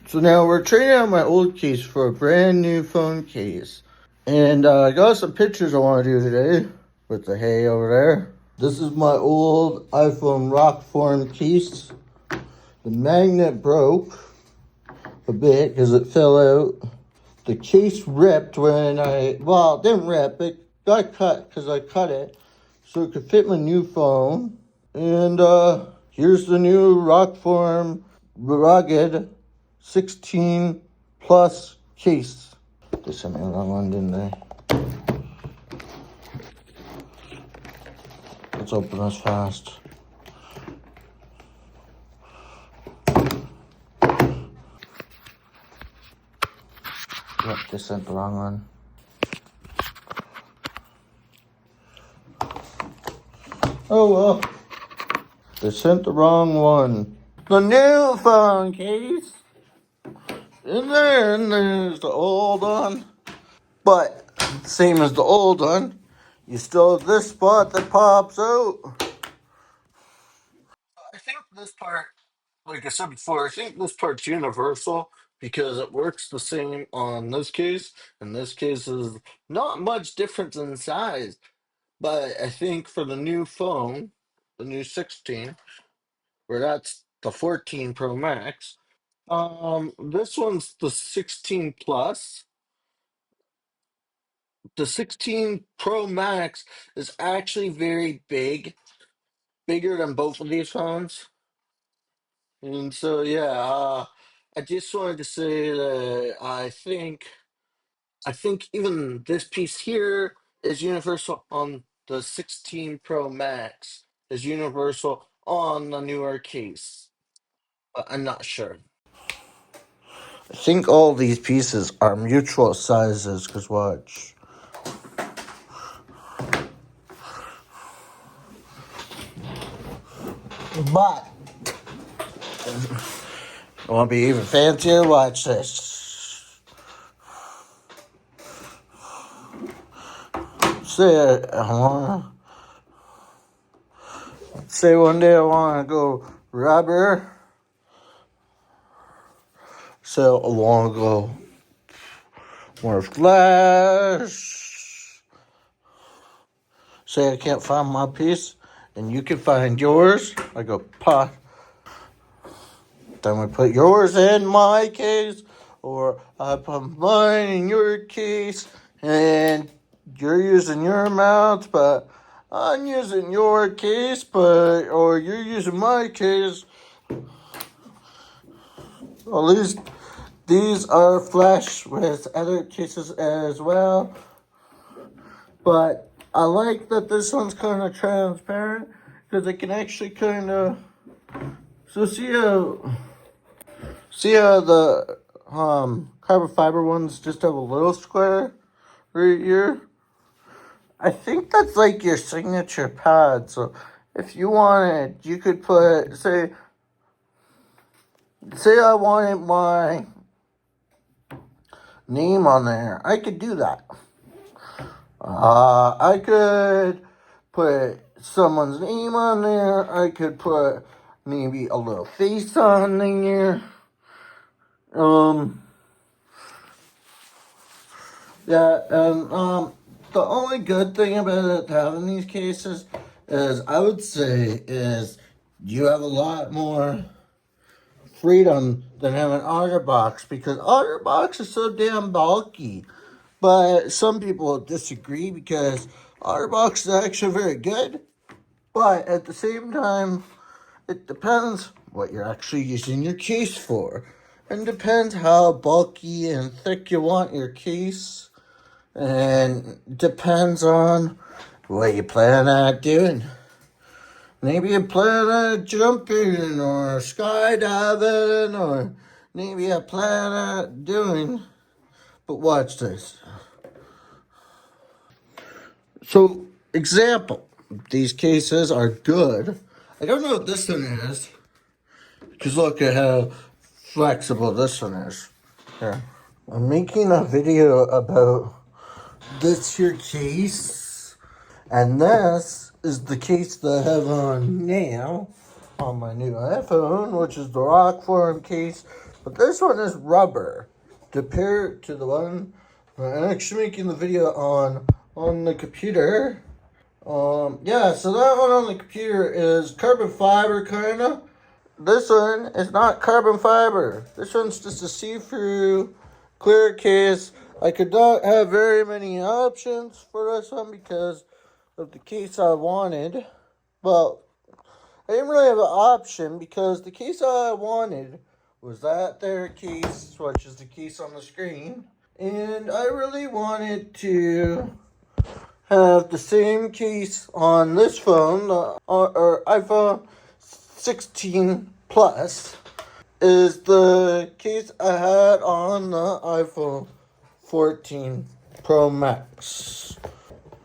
So now we're trading out my old case for a brand new phone case. And I got some pictures I want to do today with the hay over there. This is my old iPhone rokform case. The magnet broke a bit because it fell out. The case ripped when it didn't rip, it got cut because I cut it so it could fit my new phone. And here's the new rokform rugged 16 plus case. They sent me the wrong one, didn't they? Let's open this fast. Yep, they sent the wrong one. Oh well. They sent the wrong one. The new phone case. And then there's the old one. But same as the old one, you still have this spot that pops out. I think this part, like I said before, I think this part's universal because it works the same on this case, and this case is not much difference in size. But I think for the new phone, the new 16, where that's the 14 Pro Max, this one's the 16 Plus. The 16 Pro Max is actually very big, bigger than both of these phones. And so, yeah, I just wanted to say that I think even this piece here is universal on the 16 Pro Max, is universal on the newer case. But I'm not sure. I think all these pieces are mutual sizes, because watch. But I want to be even fancier. Watch this. Say one day I want to go rubber. So I want to go more flash. Say I can't find my piece, and you can find yours. I go pot. Then we put yours in my case, or I put mine in your case, and you're using your mount, but I'm using your case, or you're using my case. At least these are flash with other cases as well. But I like that this one's kind of transparent because it can actually kind of. So see how the carbon fiber ones just have a little square right here? I think that's like your signature pad. So if you wanted, you could put, say I wanted my name on there. I could do that. I could put someone's name on there. I could put maybe a little face on there. Yeah, and the only good thing about having these cases is, I would say, is you have a lot more freedom than having OtterBox, because OtterBox is so damn bulky. But some people disagree because OtterBox is actually very good. But at the same time, it depends what you're actually using your case for. And depends how bulky and thick you want your case. And depends on what you plan on doing. Maybe you plan on jumping or skydiving, or maybe you plan on doing. But watch this. So, example, these cases are good. I don't know what this one is, because look at how flexible this one is. Here. I'm making a video about this here case, and this is the case that I have on now on my new iPhone, which is the rokform case But this one is rubber. Compared to the one I'm actually making the video on the computer. Yeah, so that one on the computer is carbon fiber kinda. This one is not carbon fiber. This one's just a see-through clear case. I could not have very many options for this one because of the case I wanted. Well, I didn't really have an option because the case I wanted was that there case, which is the case on the screen. And I really wanted to have the same case on this phone, or iPhone 16 Plus, is the case I had on the iPhone 14 Pro Max.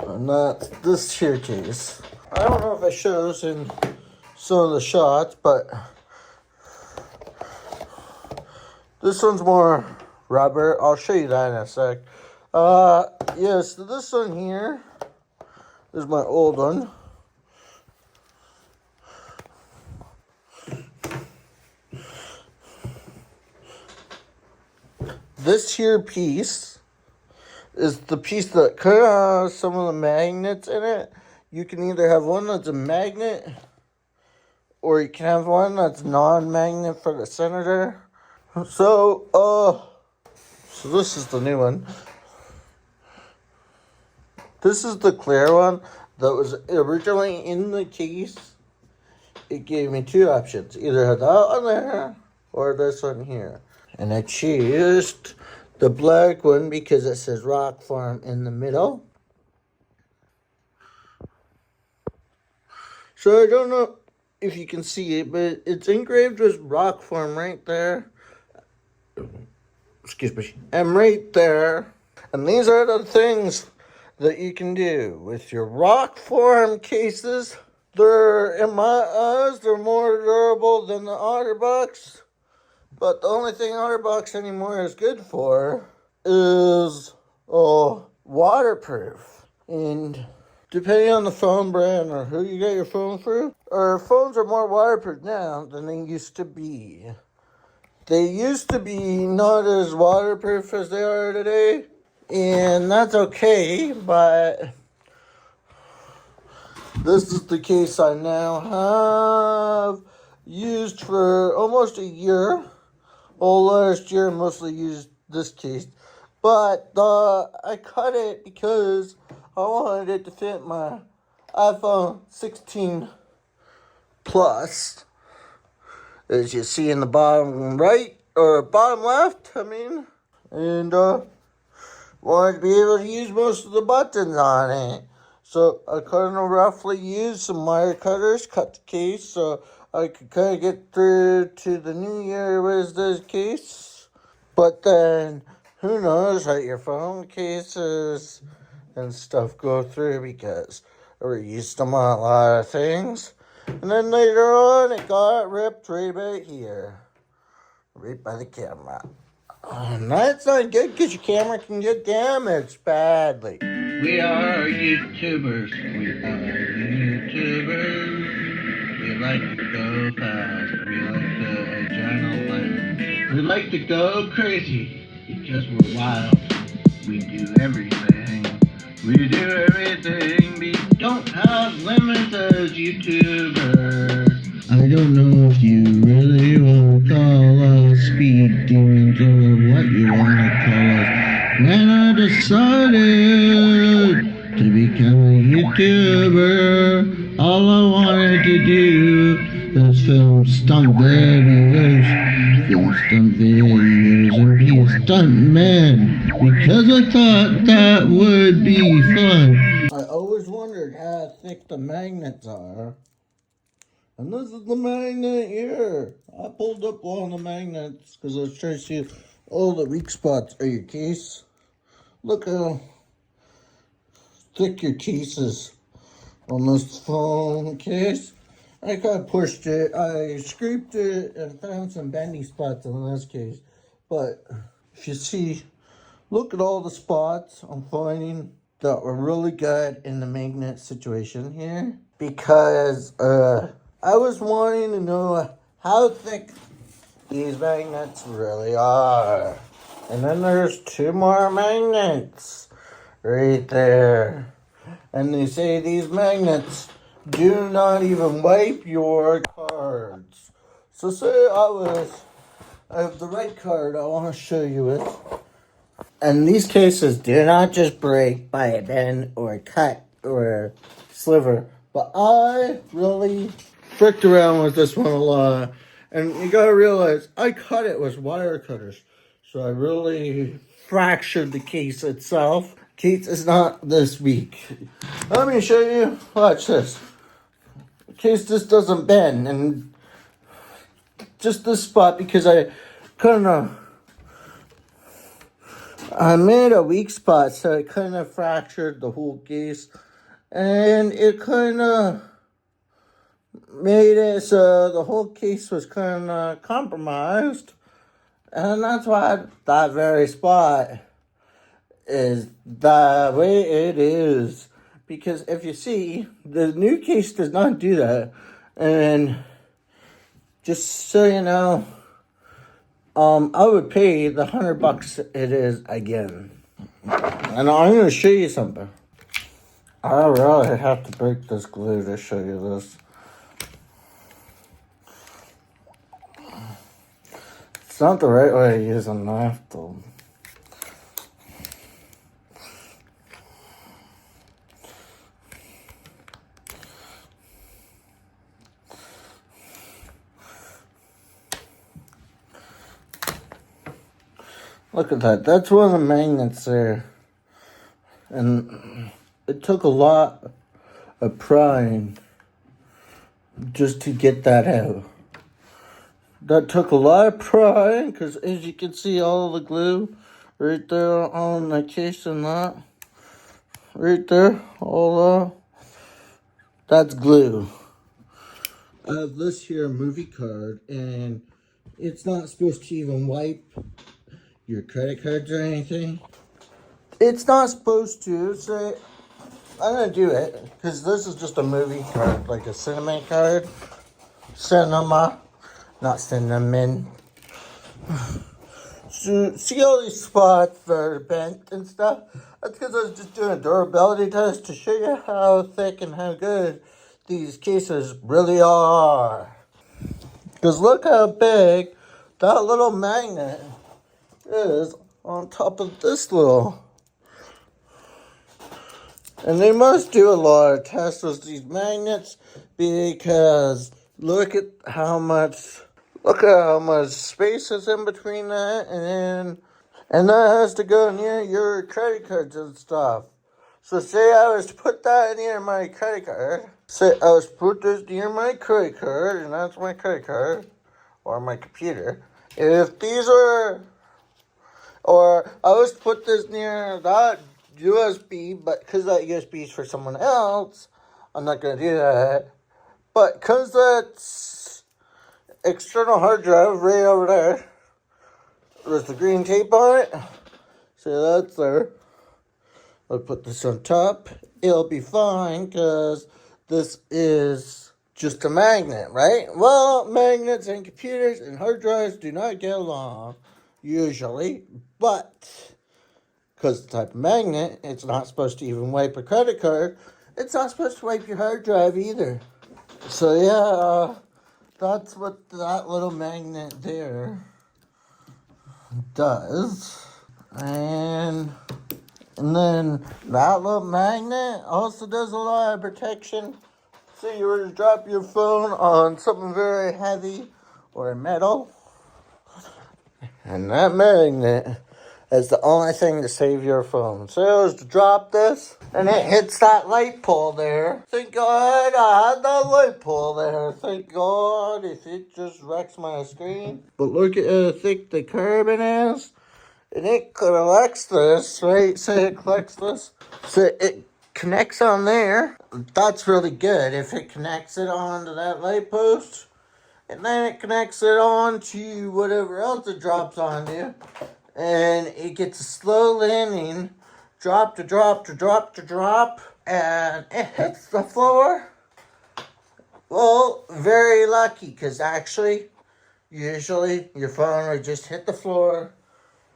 And that's this here case. I don't know if I show this in some of the shots, but this one's more rubber. I'll show you that in a sec. Yes, so this one here is my old one. This here piece is the piece that kind of has some of the magnets in it. You can either have one that's a magnet, or you can have one that's non-magnet for the center. So this is the new one. This is the clear one that was originally in the case. It gave me two options. Either have that one there or this one here. And I chose the black one because it says Rokform in the middle. So I don't know if you can see it, but it's engraved with Rokform right there. Excuse me. And right there. And these are the things that you can do with your Rokform cases. They're, in my eyes, they're more durable than the OtterBox. But the only thing OtterBox anymore is good for is waterproof. And depending on the phone brand or who you get your phone through, our phones are more waterproof now than they used to be. They used to be not as waterproof as they are today, and that's okay, but this is the case I now have used for almost a year. Last year I mostly used this case, but I cut it because I wanted it to fit my iPhone 16 Plus, as you see in the bottom right, or bottom left, and wanted to be able to use most of the buttons on it. So I kind of roughly used some wire cutters, cut the case, so I could kind of get through to the new year with this case. But then, who knows how your phone cases and stuff go through, because I reused them on a lot of things. And then later on, it got ripped right about here. Right by the camera. And that's not good because your camera can get damaged badly. We are YouTubers. We are YouTubers. We like to go fast. We like the adrenaline. We like to go crazy because we're wild. We do everything. We do everything. We don't have limits as YouTubers. I don't know if you really want to call us speed demons or what you want to call us. When I decided to become a YouTuber, all I wanted to do was film stunt videos, and be a stuntman, because I thought that would be fun. I always wondered how thick the magnets are. And this is the magnet here. I pulled up one of the magnets because I was trying to see all the weak spots of your case. Look how thick your case is on this phone case. I kind of pushed it. I scraped it and found some bendy spots on this case. But if you see, look at all the spots I'm finding that were really good in the magnet situation here. Because, I was wanting to know how thick these magnets really are. And then there's 2 more magnets right there. And they say these magnets do not even wipe your cards. So say I have the right card, I want to show you it. And these cases do not just break by a bend or a cut or a sliver. But I really fricked around with this one a lot. And you gotta realize, I cut it with wire cutters. So I really fractured the case itself. Case is not this weak. Let me show you. Watch this. The case just doesn't bend. And just this spot, because I made a weak spot, so it kind of fractured the whole case. And it kind of made it so the whole case was kind of compromised. And that's why that very spot is the way it is. Because if you see, the new case does not do that. And just so you know, I would pay the $100 it is again. And I'm going to show you something. I really have to break this glue to show you this. It's not the right way to use a knife, though. Look at that. That's one of the magnets there. And it took a lot of prying just to get that out. That took a lot of prying, because as you can see, all the glue right there on the case and that. Right there, all that's glue. I have this here movie card, and it's not supposed to even wipe your credit cards or anything. It's not supposed to, so I'm gonna do it, because this is just a movie card, like a cinema card. Cinema, not cinnamon. So, see all these spots that are bent and stuff? That's because I was just doing a durability test to show you how thick and how good these cases really are. Because look how big that little magnet is on top of this little. And they must do a lot of tests with these magnets, because look at how much space is in between that, and that has to go near your credit cards and stuff. So say I was to put that near my credit card. Say I was to put this near my credit card, and that's my credit card, or my computer. If these are, or I was to put this near that USB, but because that USB is for someone else, I'm not going to do that. But because that's external hard drive right over there, there's the green tape on it. So that's there. I'll put this on top. It'll be fine, because this is just a magnet, right? Well, magnets and computers and hard drives do not get along, usually. But because the type of magnet, it's not supposed to even wipe a credit card. It's not supposed to wipe your hard drive either. So yeah, that's what that little magnet there does. And then that little magnet also does a lot of protection. So you were to drop your phone on something very heavy or metal, and that magnet is the only thing to save your phone. So I was to drop this, and it hits that light pole there. Thank God I had that light pole there. Thank God, if it just wrecks my screen. But look at how thick the carbon is. And it collects this, right? Say it collects this. So it connects on there. That's really good if it connects it onto that light post. And then it connects it on to whatever else it drops onto. And it gets a slow landing, drop to drop to drop to drop. And it hits the floor. Well, very lucky, because actually usually your phone would just hit the floor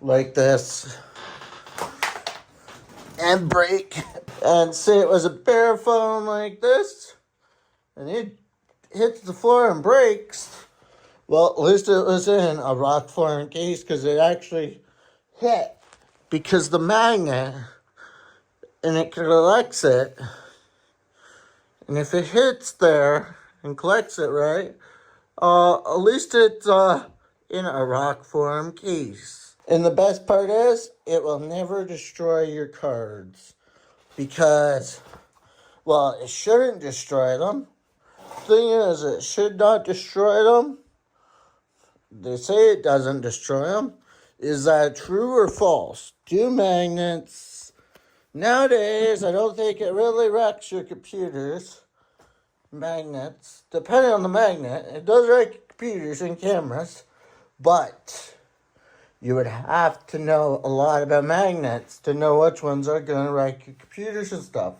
like this and break. And say it was a bare phone like this, and it hits the floor and breaks. Well, at least it was in a rokform case because it actually hit. Because the magnet, and it collects it, and if it hits there and collects it right, at least it's in a rokform case. And the best part is, it will never destroy your cards. Because, well, it shouldn't destroy them. Thing is, it should not destroy them. They say it doesn't destroy them. Is that true or false? Do magnets nowadays? I don't think it really wrecks your computers. Magnets, depending on the magnet, it does wreck computers and cameras, but you would have to know a lot about magnets to know which ones are going to wreck your computers and stuff.